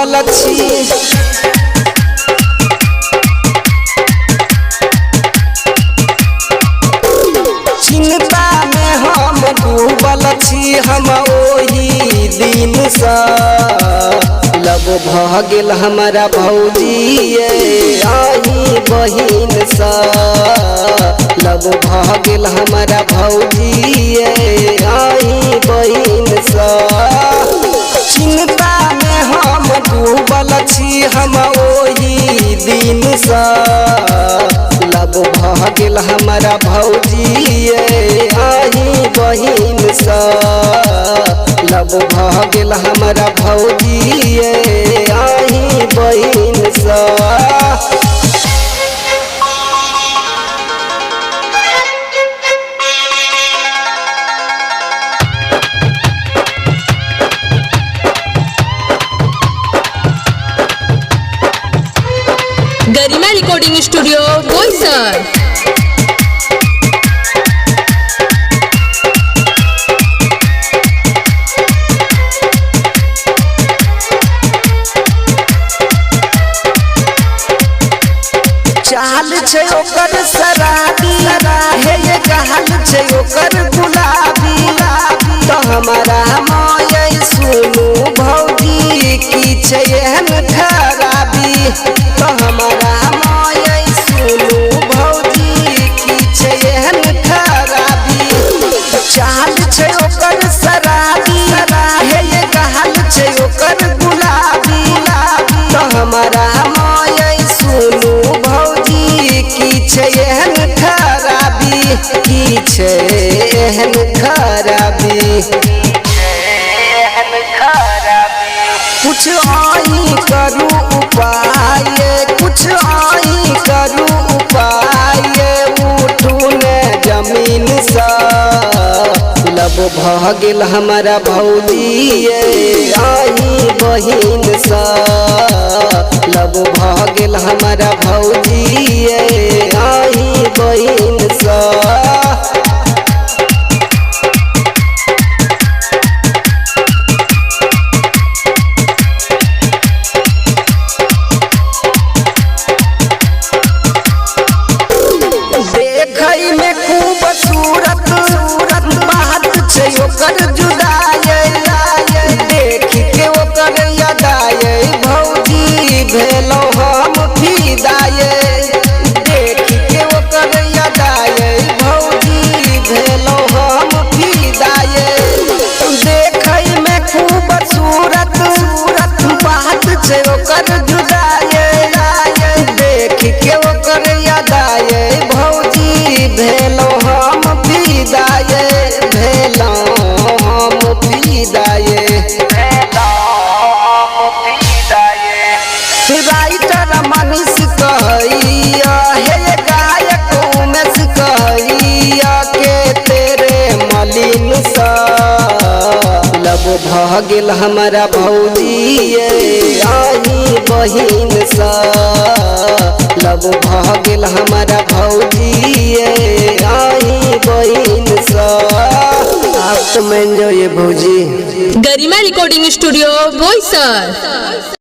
डूबल छी। चिंता में हम डूबल छी, हम ओही दिन सा लब भ गेल हमारा भौजी आही बहिन सा लब भ गेल हमारा भौजी आही बहिन सा। चिंता में हम डूबल छी, हम ओही दिन सा लब भ गेल हमारा भौजी आही बहिन सा लब भ गेल हमारा भौजी आही बहिन सा। गरिमा रिकॉर्डिंग स्टूडियो बोईसर। चाल छे ओकर शराबी हे ये कहल छे ओकर गुलाबी तो हमारा माये सुनू भौजी की छे एहन खराबी तो हमारा माये सुनू भौजी की छे एहन खराबी। चाल छे ओकर शराबी हे ये कहल छे ओकर गुलाबी तो हमारा माये सुनू भौजी की छे एहन खराबी की छे एहन खराबी। कुछ आई करू उपाय कुछ आई करू उपाय उठू ने जमीन सा लब भ गेल हमारा भौजी आही बहिन सा लब भ गेल हमारा भौजी आही बहिन सा। देखई में खूबसूरत बात छे ओकर जुदाई देख के ओकर यादाई भौजी भेलो हम फिदाई देख के ओकर यादाई भौजी भेलो हम फिदाई। देखई में खूबसूरत बात छे ओकर जुदाई देख के ओकर यादाई भौजी भेलो हम फिदाई भेलो हम फिदाई। राइटर मनीष कहैया हे गायक उमेश कहैया के तेरे मलिन सा लब भ गेल हमारा भौजी आही बहिन सा लब भ गेल हमारा भौजी आही बहिन सा। आप तो मान जाओ ये भौजी। गरिमा रिकॉर्डिंग स्टूडियो बोईसर।